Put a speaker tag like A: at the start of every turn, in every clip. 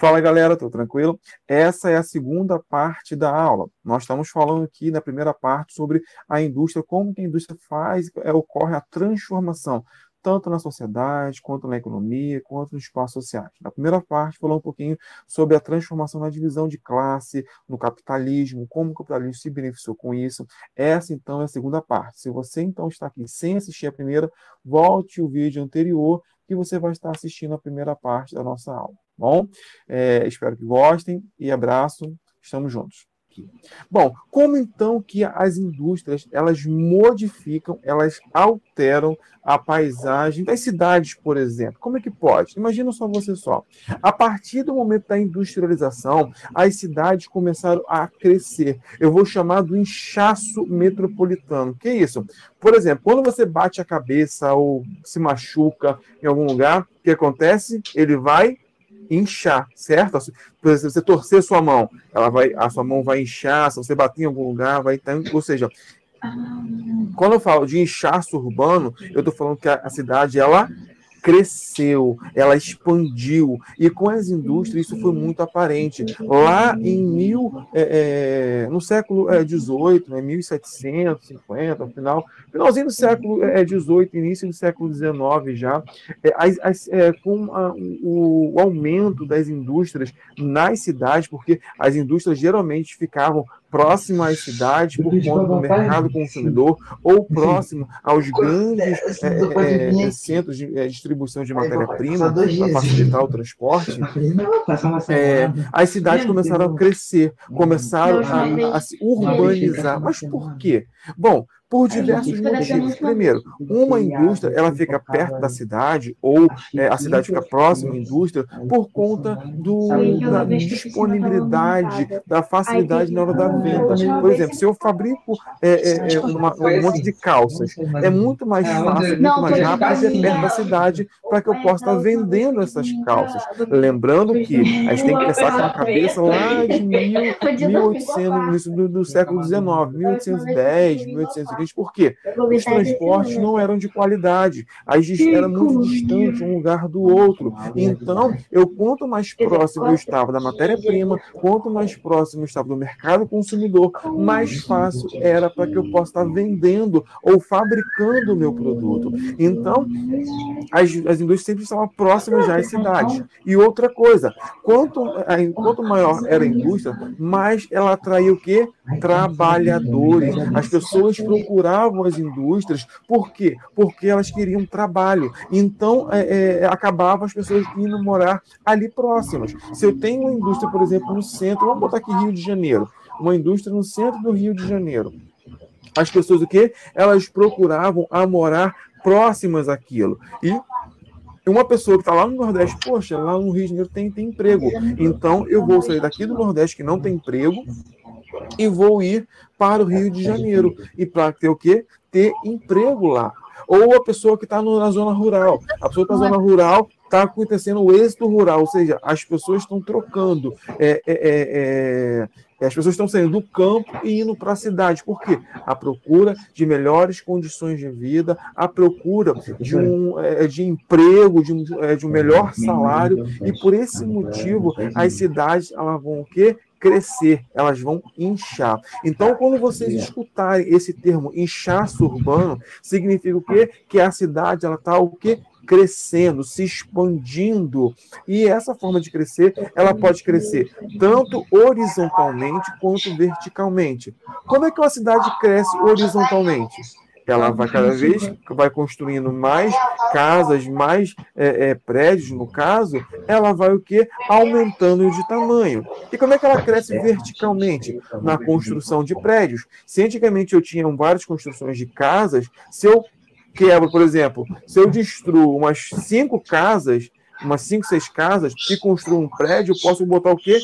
A: Fala galera, tô tranquilo? Essa é a segunda parte da aula. Nós estamos falando aqui na primeira parte sobre a indústria, como que a indústria ocorre a transformação, tanto na sociedade, quanto na economia, quanto nos espaços sociais. Na primeira parte, falou um pouquinho sobre a transformação na divisão de classe, no capitalismo, como o capitalismo se beneficiou com isso. Essa, então, é a segunda parte. Se você, então, está aqui sem assistir a primeira, volte o vídeo anterior que você vai estar assistindo a primeira parte da nossa aula. Bom, espero que gostem e abraço, estamos juntos. Bom, como então que as indústrias, elas modificam, elas alteram a paisagem das cidades, por exemplo? Como é que pode? Imagina só você só. A partir do momento da industrialização, as cidades começaram a crescer. Eu vou chamar do inchaço metropolitano. O que é isso? Por exemplo, quando você bate a cabeça ou se machuca em algum lugar, o que acontece? Ele vai inchar, certo? Se você torcer sua mão, a sua mão vai inchar, se você bater em algum lugar, vai estar. Ou seja, quando eu falo de inchaço urbano, eu estou falando que a cidade, ela cresceu, ela expandiu, e com as indústrias isso foi muito aparente. Lá no século XVIII, né, 1750, finalzinho do século XVIII, início do século XIX já, o aumento das indústrias nas cidades, porque as indústrias geralmente ficavam próximo às cidades por conta do mercado consumidor ou próximo aos grandes centros de distribuição de matéria-prima para facilitar o transporte, as cidades começaram a crescer, começaram a se urbanizar. Mas por quê? Bom, por diversos motivos. Primeiro, uma indústria ela fica perto da cidade, ou a cidade fica próxima à indústria, por conta da disponibilidade, da facilidade na hora da venda. Por exemplo, se eu fabrico um monte de calças, é muito mais fácil, muito mais rápido ir perto da cidade para que eu possa estar vendendo essas calças. Lembrando que a gente tem que pensar com a cabeça lá de 1800, do século XIX, 1810, 1820. Por quê? Os transportes não eram de qualidade, era muito distante um lugar do outro. Então, quanto mais próximo eu estava da matéria-prima, quanto mais próximo eu estava do mercado consumidor, mais fácil era para que eu possa estar vendendo ou fabricando o meu produto. Então, as indústrias sempre estavam próximas já às cidades. E outra coisa, quanto maior era a indústria, mais ela atraía o quê? Trabalhadores. As pessoas procuravam as indústrias. Por quê? Porque elas queriam trabalho. Então, acabavam as pessoas indo morar ali próximas. Se eu tenho uma indústria, por exemplo, no centro, vamos botar aqui Rio de Janeiro, uma indústria no centro do Rio de Janeiro, as pessoas o quê? Elas procuravam a morar próximas àquilo. E uma pessoa que está lá no Nordeste, poxa, lá no Rio de Janeiro tem emprego. Então, eu vou sair daqui do Nordeste que não tem emprego e vou ir para o Rio de Janeiro. E para ter o quê? Ter emprego lá. Ou a pessoa que está na zona rural. A pessoa que está na zona rural está acontecendo o êxito rural, ou seja, as pessoas estão trocando. As pessoas estão saindo do campo e indo para a cidade. Por quê? A procura de melhores condições de vida, a procura de emprego, de um melhor salário. E por esse motivo, as cidades elas vão o quê? Crescer, elas vão inchar. Então, quando vocês escutarem esse termo inchaço urbano, significa o quê? Que a cidade ela está o quê? Crescendo, se expandindo. E essa forma de crescer, ela pode crescer tanto horizontalmente quanto verticalmente. Como é que uma cidade cresce horizontalmente? Ela vai cada vez construindo mais casas, mais prédios, no caso, ela vai o quê? Aumentando de tamanho. E como é que ela cresce verticalmente? Na construção de prédios. Se antigamente eu tinha várias construções de casas, se eu quebro, por exemplo, se eu destruo umas 5 casas, umas 5, 6 casas, e construo um prédio, eu posso botar o quê?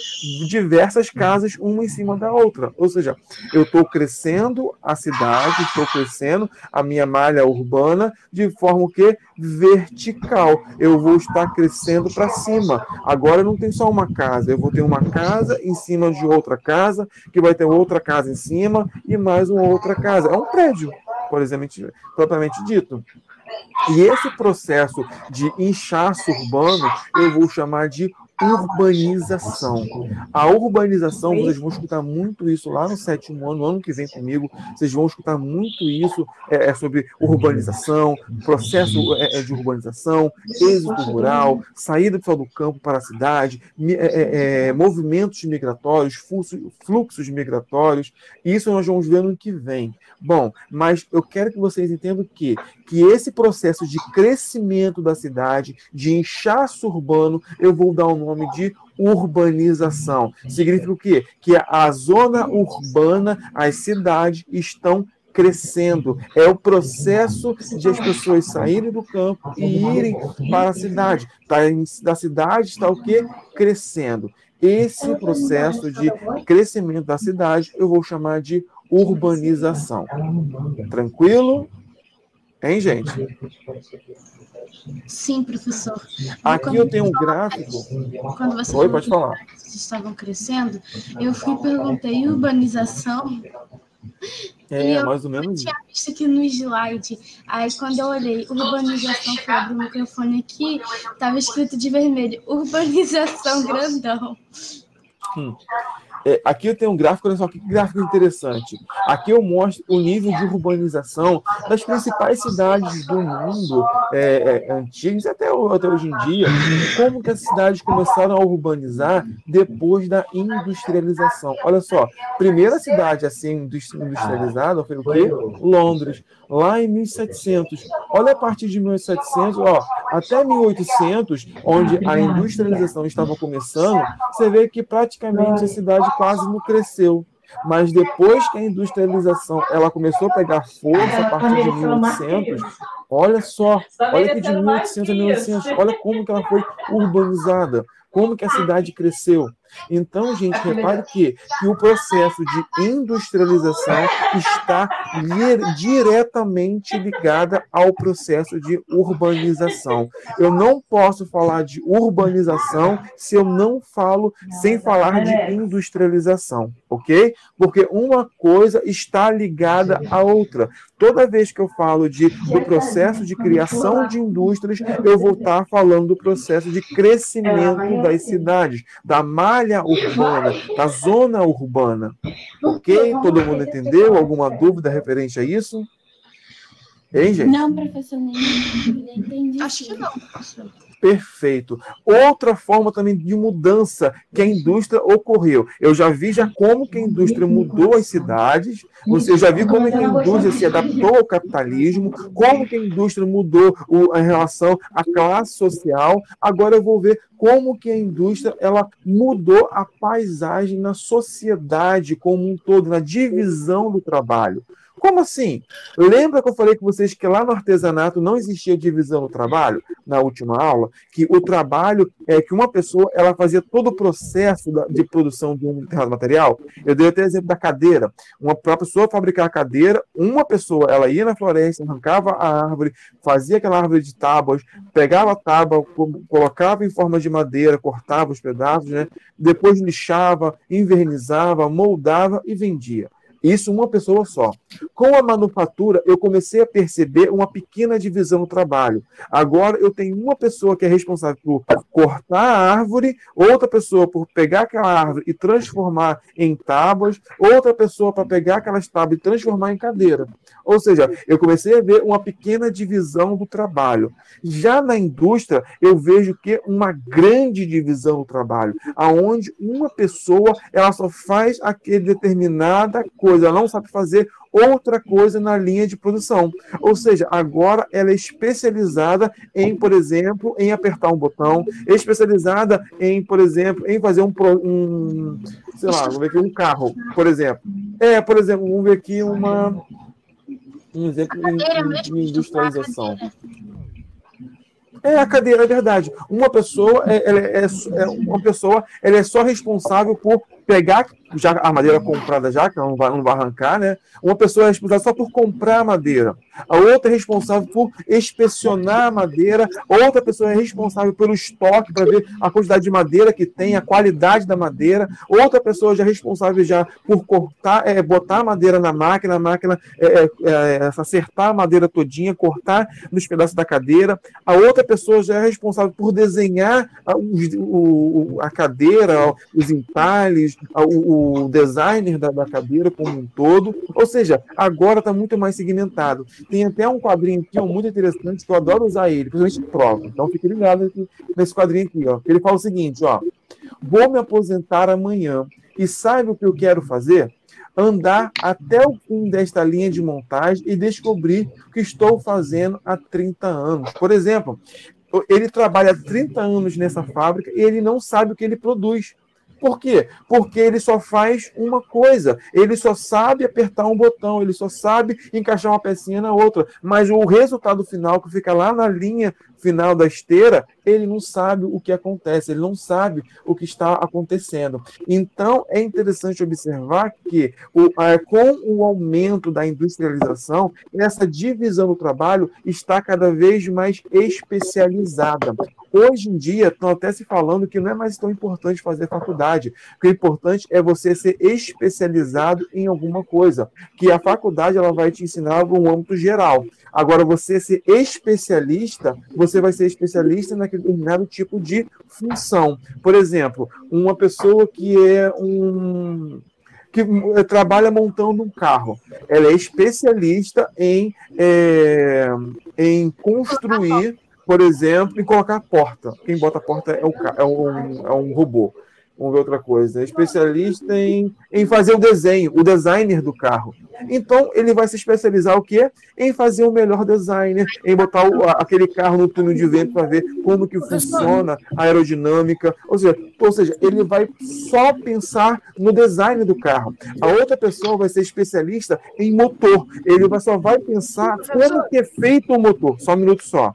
A: Diversas casas, uma em cima da outra. Ou seja, eu estou crescendo a cidade, estou crescendo a minha malha urbana de forma o quê? Vertical. Eu vou estar crescendo para cima. Agora eu não tenho só uma casa, eu vou ter uma casa em cima de outra casa, que vai ter outra casa em cima e mais uma outra casa. É um prédio, por exemplo, propriamente dito. E esse processo de inchaço urbano eu vou chamar de urbanização. A urbanização, vocês vão escutar muito isso lá no 7º ano, no ano que vem comigo, vocês vão escutar muito isso sobre urbanização, processo de urbanização, êxodo rural, saída do campo para a cidade, movimentos migratórios, fluxos migratórios. Isso nós vamos ver no que vem. Bom, mas eu quero que vocês entendam que esse processo de crescimento da cidade, de inchaço urbano, eu vou dar o nome de urbanização. Significa o quê? Que a zona urbana, as cidades estão crescendo. É o processo de as pessoas saírem do campo e irem para a cidade. Da cidade está o quê? Crescendo. Esse processo de crescimento da cidade eu vou chamar de urbanização. Tranquilo? Hein, gente?
B: Sim, professor.
A: Aqui eu tenho um gráfico.
B: Quando você
A: Oi, pode falar.
B: Vocês estavam crescendo, eu fui e perguntei urbanização.
A: Mais ou menos.
B: Eu tinha visto aqui no slide. Aí, quando eu olhei urbanização, que eu abri o microfone aqui, estava escrito de vermelho, urbanização grandão.
A: Aqui eu tenho um gráfico, olha só que gráfico interessante. Aqui eu mostro o nível de urbanização das principais cidades do mundo, antigas, até hoje em dia, como que as cidades começaram a urbanizar depois da industrialização. Olha só, primeira cidade a ser industrializada foi o quê? Londres, lá em 1700. Olha a partir de 1700, até 1800, onde a industrialização estava começando, você vê que praticamente a cidade quase não cresceu. Mas depois que a industrialização ela começou a pegar força a partir de 1800, olha só, olha que de 1800 a 1900, olha como que ela foi urbanizada, como que a cidade cresceu. Então, gente, repare que o processo de industrialização está diretamente ligado ao processo de urbanização. Eu não posso falar de urbanização se eu não falo, sem falar de industrialização, ok? Porque uma coisa está ligada à outra. Toda vez que eu falo do processo de criação de indústrias, eu vou estar falando do processo de crescimento das cidades, da malha urbana, da zona urbana. Ok? Todo mundo entendeu? Alguma dúvida referente a isso? Hein, gente?
C: Não, professor, nem entendi.
B: Acho que não, professor.
A: Perfeito. Outra forma também de mudança que a indústria ocorreu. Eu já vi como que a indústria mudou as cidades, eu já vi como que a indústria se adaptou ao capitalismo, como que a indústria mudou em relação à classe social. Agora eu vou ver como que a indústria ela mudou a paisagem na sociedade como um todo, na divisão do trabalho. Como assim? Lembra que eu falei com vocês que lá no artesanato não existia divisão do trabalho, na última aula? Que o trabalho que uma pessoa ela fazia todo o processo de produção de um determinado material? Eu dei até exemplo da cadeira. Para a pessoa fabricar a cadeira, uma pessoa ela ia na floresta, arrancava a árvore, fazia aquela árvore de tábuas, pegava a tábua, colocava em forma de madeira, cortava os pedaços, né? Depois lixava, invernizava, moldava e vendia. Isso uma pessoa só. Com a manufatura, eu comecei a perceber uma pequena divisão no trabalho. Agora, eu tenho uma pessoa que é responsável por cortar a árvore, outra pessoa por pegar aquela árvore e transformar em tábuas, outra pessoa para pegar aquelas tábuas e transformar em cadeira. Ou seja, eu comecei a ver uma pequena divisão do trabalho. Já na indústria, eu vejo que uma grande divisão do trabalho, aonde uma pessoa ela só faz aquela determinada coisa, ela não sabe fazer outra coisa na linha de produção. Ou seja, agora ela é especializada em, por exemplo, em apertar um botão, especializada em, por exemplo, em fazer sei lá, vamos ver aqui um carro, por exemplo. Por exemplo, vamos ver aqui um exemplo de industrialização. A cadeira, é verdade. Uma pessoa, ela é só responsável por pegar, já a madeira comprada já, que ela não vai arrancar, né? Uma pessoa é responsável só por comprar a madeira. A outra é responsável por inspecionar a madeira. Outra pessoa é responsável pelo estoque, para ver a quantidade de madeira que tem, a qualidade da madeira. Outra pessoa já é responsável já por cortar, botar a madeira na máquina, acertar a madeira todinha, cortar nos pedaços da cadeira. A outra pessoa já é responsável por desenhar a cadeira, os entalhes, o designer da cadeira como um todo. Ou seja, agora está muito mais segmentado. Tem até um quadrinho aqui, ó, muito interessante, que eu adoro usar ele, principalmente em prova. Então fique ligado aqui, nesse quadrinho aqui, ó. Ele fala o seguinte, ó: vou me aposentar amanhã e sabe o que eu quero fazer? Andar até o fim desta linha de montagem e descobrir o que estou fazendo há 30 anos. Por exemplo, ele trabalha há 30 anos nessa fábrica e ele não sabe o que ele produz. Por quê? Porque ele só faz uma coisa, ele só sabe apertar um botão, ele só sabe encaixar uma pecinha na outra, mas o resultado final, que fica lá na linha final da esteira, ele não sabe o que acontece, ele não sabe o que está acontecendo. Então, é interessante observar que, com o aumento da industrialização, essa divisão do trabalho está cada vez mais especializada. Hoje em dia, estão até se falando que não é mais tão importante fazer faculdade, que o importante é você ser especializado em alguma coisa, que a faculdade ela vai te ensinar um âmbito geral. Agora, você ser especialista, você vai ser especialista naquele determinado tipo de função. Por exemplo, uma pessoa que trabalha montando um carro, ela é especialista em construir, por exemplo, em colocar a porta. Quem bota a porta é um robô. Vamos ver outra coisa. É especialista em fazer o designer do carro. Então, ele vai se especializar o quê? Em fazer o melhor designer, em botar aquele carro no túnel de vento para ver como que funciona a aerodinâmica. Ou seja, ele vai só pensar no design do carro. A outra pessoa vai ser especialista em motor. Ele só vai pensar como que é feito o motor. Só um minuto só.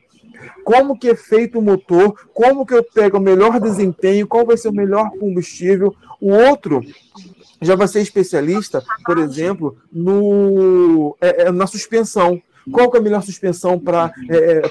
A: Como que é feito o motor, como que eu pego o melhor desempenho, qual vai ser o melhor combustível. O outro já vai ser especialista, por exemplo, na suspensão. Qual que é a melhor suspensão para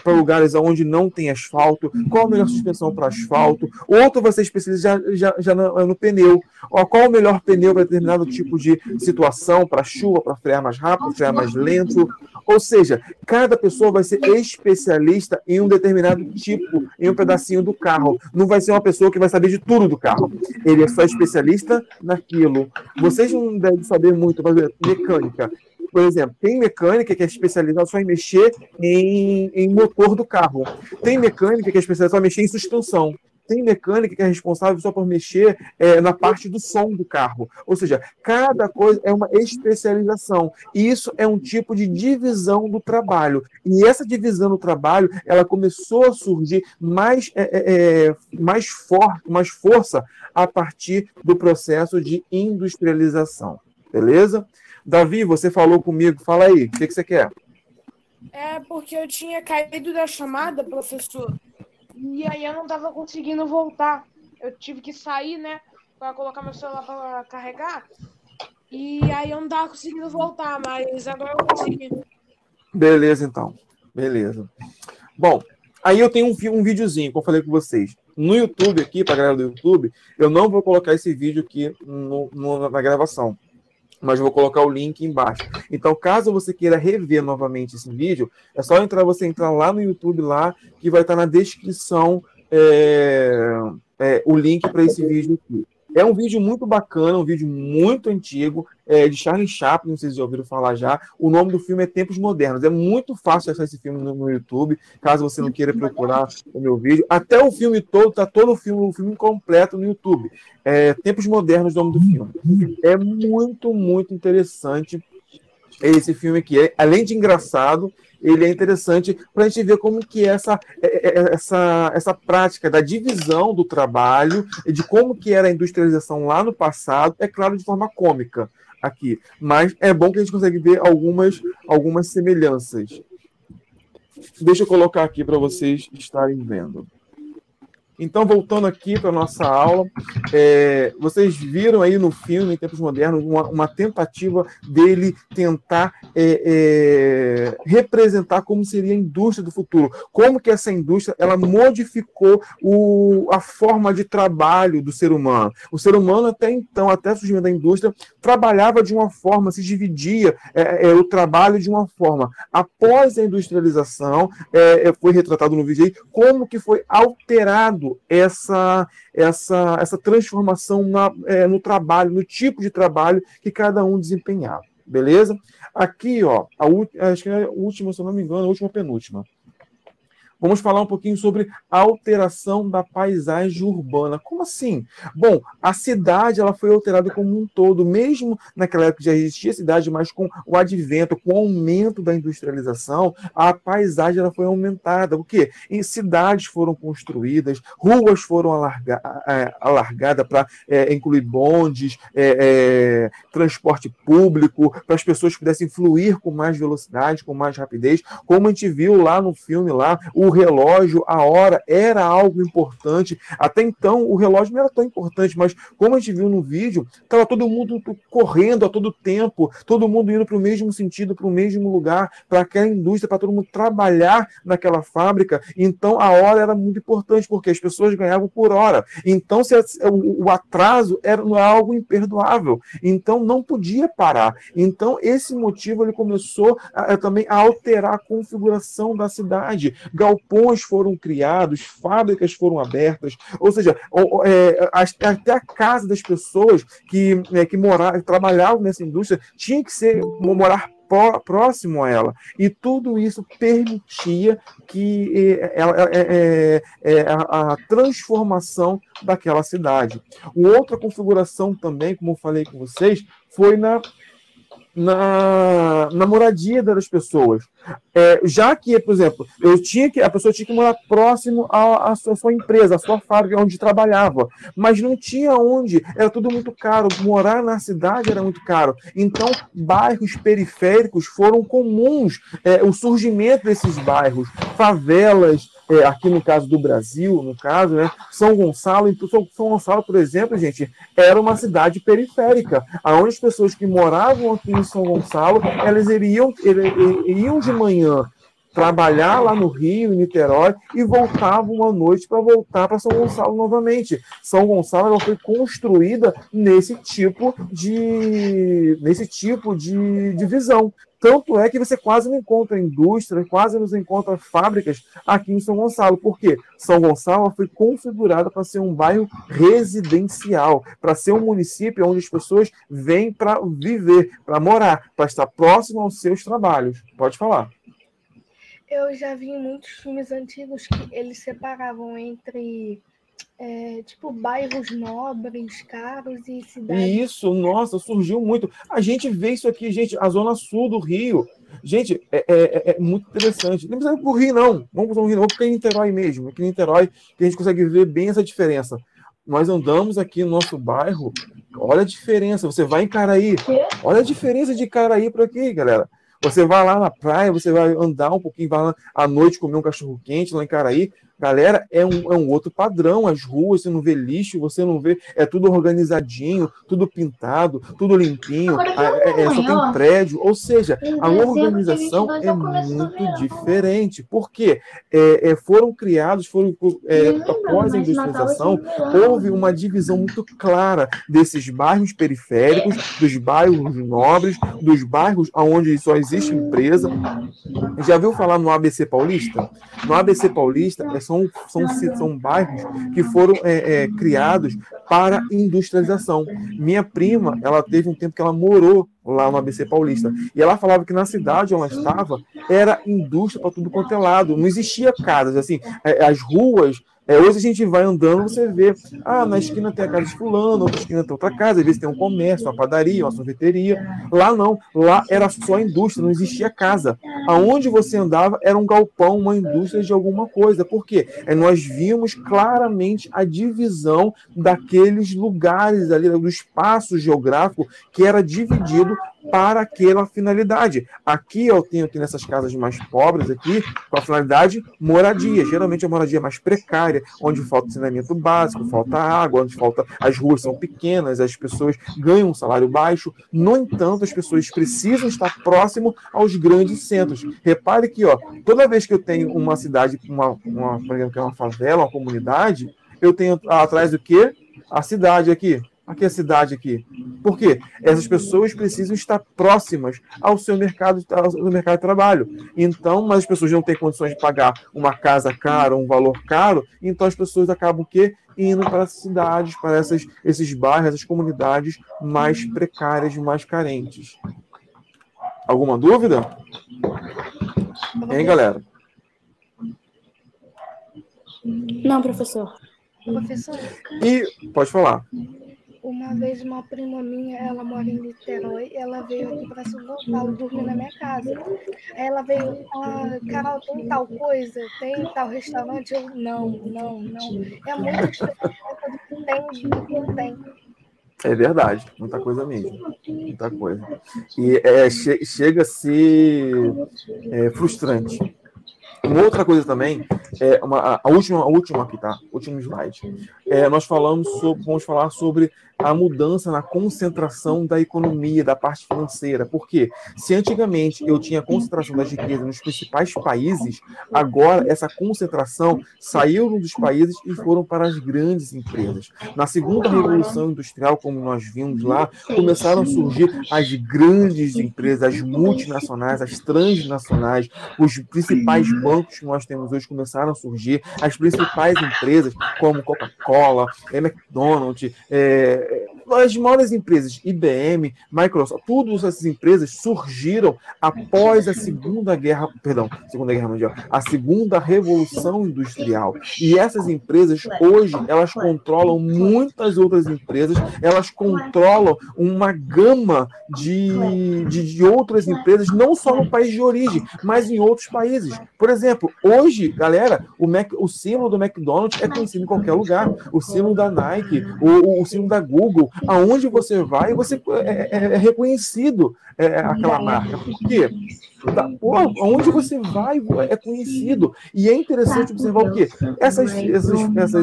A: lugares onde não tem asfalto? Qual a melhor suspensão para asfalto? Outro vai ser especialista já no pneu. Qual o melhor pneu para determinado tipo de situação, para chuva, para frear mais rápido, frear mais lento? Ou seja, cada pessoa vai ser especialista em um determinado tipo, em um pedacinho do carro. Não vai ser uma pessoa que vai saber de tudo do carro. Ele é só especialista naquilo. Vocês não devem saber muito, por exemplo, mecânica. Por exemplo, tem mecânica que é especializada só em mexer em motor do carro. Tem mecânica que é especializada só em mexer em suspensão. Tem mecânica que é responsável só por mexer na parte do som do carro. Ou seja, cada coisa é uma especialização. E isso é um tipo de divisão do trabalho. E essa divisão do trabalho, ela começou a surgir mais forte, mais força a partir do processo de industrialização. Beleza? Davi, você falou comigo. Fala aí, o que você quer?
D: É porque eu tinha caído da chamada, professor. E aí eu não estava conseguindo voltar. Eu tive que sair, né? Para colocar meu celular para carregar. E aí eu não estava conseguindo voltar, mas agora eu consegui.
A: Beleza, então. Beleza. Bom, aí eu tenho um videozinho que eu falei com vocês. No YouTube aqui, para a galera do YouTube, eu não vou colocar esse vídeo aqui na gravação, mas vou colocar o link embaixo. Então, caso você queira rever novamente esse vídeo, é só você entrar lá no YouTube, lá, que vai estar na descrição o link para esse vídeo aqui. É um vídeo muito bacana, um vídeo muito antigo, de Charlie Chaplin, vocês já ouviram falar já. O nome do filme é Tempos Modernos. É muito fácil achar esse filme no YouTube, caso você não queira procurar o meu vídeo. Até o filme todo, tá todo o filme completo no YouTube. Tempos Modernos, o nome do filme. É muito, muito interessante esse filme aqui. Além de engraçado, ele é interessante para a gente ver como que é essa prática da divisão do trabalho e de como que era a industrialização lá no passado, é claro, de forma cômica aqui, mas é bom que a gente consegue ver algumas semelhanças. Deixa eu colocar aqui para vocês estarem vendo. Então, voltando aqui para a nossa aula, vocês viram aí no filme, em Tempos Modernos, uma tentativa dele tentar representar como seria a indústria do futuro, como que essa indústria ela modificou a forma de trabalho do ser humano. O ser humano, até então, até o surgimento da indústria, trabalhava de uma forma, se dividia o trabalho de uma forma. Após a industrialização, foi retratado no vídeo aí, como que foi alterado essa transformação no trabalho, no tipo de trabalho que cada um desempenhava. Beleza? Aqui, ó, acho que é a última, se eu não me engano, a última penúltima. Vamos falar um pouquinho sobre a alteração da paisagem urbana. Como assim? Bom, a cidade ela foi alterada como um todo, mesmo naquela época já existia cidade, mas com o advento, com o aumento da industrialização, a paisagem ela foi aumentada. O quê? Em cidades foram construídas, ruas foram alargadas para incluir bondes, transporte público, para as pessoas pudessem fluir com mais velocidade, com mais rapidez. Como a gente viu lá no filme, o relógio, a hora, era algo importante. Até então, o relógio não era tão importante, mas como a gente viu no vídeo, estava todo mundo correndo a todo tempo, todo mundo indo para o mesmo sentido, para o mesmo lugar, para aquela indústria, para todo mundo trabalhar naquela fábrica. Então, a hora era muito importante, porque as pessoas ganhavam por hora. Então, o atraso era algo imperdoável. Então, não podia parar. Então, esse motivo ele começou também a alterar a configuração da cidade. Galpões foram criados, fábricas foram abertas, ou seja, até a casa das pessoas que trabalhavam nessa indústria tinha que morar próximo a ela. E tudo isso permitia que a transformação daquela cidade. Outra configuração também, como eu falei com vocês, foi na moradia das pessoas. Já que, por exemplo, a pessoa tinha que morar próximo à sua empresa, à sua fábrica onde trabalhava, mas não tinha onde, era tudo muito caro, morar na cidade era muito caro. Então, bairros periféricos foram comuns, o surgimento desses bairros, favelas, aqui no caso do Brasil, né, São Gonçalo, por exemplo, gente, era uma cidade periférica, onde as pessoas que moravam aqui em São Gonçalo, elas iriam de manhã trabalhar lá no Rio, em Niterói, e voltavam à noite para voltar para São Gonçalo novamente. São Gonçalo ela foi construída nesse tipo de visão. Tanto é que você quase não encontra indústria, quase não encontra fábricas aqui em São Gonçalo. Por quê? São Gonçalo foi configurada para ser um bairro residencial, para ser um município onde as pessoas vêm para viver, para morar, para estar próximo aos seus trabalhos. Pode falar.
C: Eu já vi em muitos filmes antigos que eles separavam entre bairros nobres, caros e cidades.
A: Isso, nossa, surgiu muito. A gente vê isso aqui, gente, a zona sul do Rio. Gente, é muito interessante. Não precisa ir para o Rio, não. Vamos para o Rio, não. Vamos ficar em Niterói mesmo. Aqui em Niterói que a gente consegue ver bem essa diferença. Nós andamos aqui no nosso bairro, olha a diferença. Você vai em Caraí. Olha a diferença de Caraí para aqui, galera. Você vai lá na praia, você vai andar um pouquinho, vai lá à noite comer um cachorro-quente lá em Caraí. Galera, é um outro padrão. As ruas, você não vê lixo, você não vê... É tudo organizadinho, tudo pintado, tudo limpinho. Só tem prédio. Ou seja, a organização é muito diferente. Por quê? Foram criados, após a industrialização, houve uma divisão muito clara desses bairros periféricos, dos bairros nobres, dos bairros onde só existe empresa. Já viu falar no ABC Paulista? No ABC Paulista, são bairros que foram criados para industrialização. Minha prima, ela teve um tempo que ela morou lá no ABC Paulista, e ela falava que na cidade onde ela estava, era indústria para tudo quanto é lado, não existia casas, assim, as ruas... Hoje a gente vai andando, você vê, na esquina tem a casa de fulano, outra esquina tem outra casa, às vezes tem um comércio, uma padaria, uma sorveteria. Lá não, lá era só indústria, não existia casa. Aonde você andava era um galpão, uma indústria de alguma coisa. Por quê? Nós vimos claramente a divisão daqueles lugares ali, do espaço geográfico que era dividido tudo para aquela finalidade. Aqui eu tenho aqui nessas casas mais pobres aqui, com a finalidade moradia. Geralmente a moradia mais precária, onde falta saneamento básico, falta água, onde falta, as ruas são pequenas, as pessoas ganham um salário baixo. No entanto, as pessoas precisam estar próximo aos grandes centros. Repare que, ó, toda vez que eu tenho uma cidade, por exemplo, que é uma favela, uma comunidade, eu tenho atrás do quê? A cidade aqui. Aqui é a cidade aqui. Por quê? Essas pessoas precisam estar próximas ao seu mercado de trabalho. Então, mas as pessoas não têm condições de pagar uma casa cara, um valor caro, então as pessoas acabam indo para as cidades, para esses bairros, essas comunidades mais precárias, mais carentes. Alguma dúvida? Hein, galera?
E: Não, professor.
C: Professor,
A: E pode falar.
C: uma vez uma prima minha, ela mora em Niterói, ela veio aqui para São Gonçalo dormir na minha casa. Aí ela veio falar, Carol, tem tal coisa? Tem tal restaurante? Eu, não. É muito diferente do que tem.
A: É verdade, muita coisa mesmo. Muita coisa. E chega a ser frustrante. Uma outra coisa também, a última aqui, tá? Último slide. Nós vamos falar sobre a mudança na concentração da economia, da parte financeira. Por quê? Se antigamente eu tinha concentração das riquezas nos principais países, agora essa concentração saiu dos países e foram para as grandes empresas. Na segunda revolução industrial, como nós vimos lá, começaram a surgir as grandes empresas, as multinacionais, as transnacionais, os principais bancos que nós temos hoje começaram a surgir, as principais empresas como Coca-Cola, McDonald's, as maiores empresas, IBM, Microsoft, todas essas empresas surgiram após a Segunda Guerra Mundial, a Segunda Revolução Industrial. E essas empresas, hoje, elas controlam muitas outras empresas, elas controlam uma gama de outras empresas, não só no país de origem, mas em outros países. Por exemplo, hoje, galera, o símbolo do McDonald's é conhecido em qualquer lugar. O símbolo da Nike, o símbolo da Google, aonde você vai, você é reconhecido aquela marca. Por quê? Aonde você vai é conhecido. E é interessante observar o quê? Essas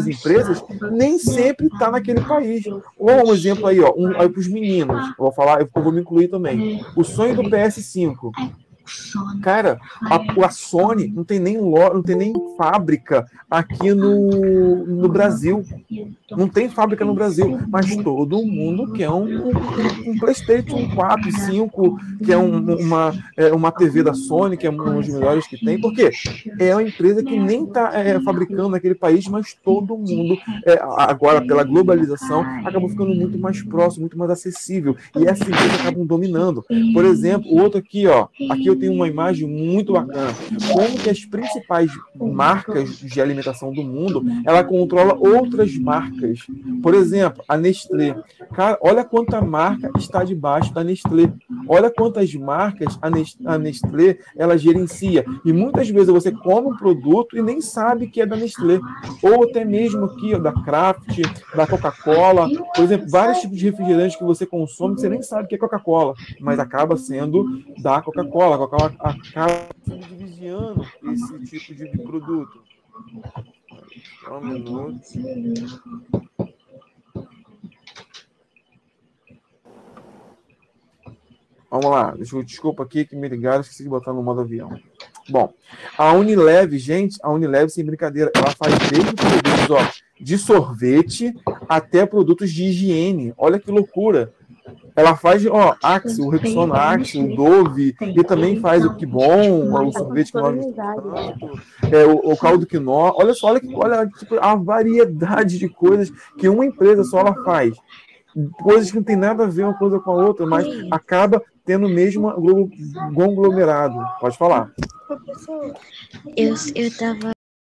A: empresas nem sempre estão naquele país. Ou um exemplo aí, aí para os meninos, eu vou me incluir também. O sonho do PS5. Cara, a Sony não tem nem fábrica aqui no Brasil. Não tem fábrica no Brasil, mas todo mundo quer um PlayStation 4, 5, que é uma TV da Sony, que é uma das melhores que tem. Por quê? É uma empresa que nem está fabricando naquele país, mas todo mundo, agora pela globalização, acabou ficando muito mais próximo, muito mais acessível. E essas empresas acabam dominando. Por exemplo, o outro aqui, aqui eu tenho uma imagem muito bacana. Como que as principais marcas de alimentação do mundo, ela controla outras marcas. Por exemplo, a Nestlé. Cara, olha quanta marca está debaixo da Nestlé. Olha quantas marcas a Nestlé ela gerencia. E muitas vezes você come um produto e nem sabe que é da Nestlé. Ou até mesmo aqui, da Kraft, da Coca-Cola. Por exemplo, vários tipos de refrigerantes que você consome que você nem sabe que é Coca-Cola, mas acaba sendo da Coca-Cola. A Coca-Cola acaba divisionando esse tipo de produto. Um minuto. Vamos lá, desculpa aqui que me ligaram, esqueci de botar no modo avião. Bom, a Unilever, gente, sem brincadeira, ela faz desde produtos de sorvete até produtos de higiene. Olha que loucura. Ela faz, Axe, o Rexona Axe, o Dove, e também faz o Kibon, o sorvete que nós gostamos, o caldo quinó. Olha só, olha tipo, a variedade de coisas que uma empresa só ela faz. Coisas que não tem nada a ver uma coisa com a outra, mas acaba tendo mesmo conglomerado. Pode falar.
E: Eu estava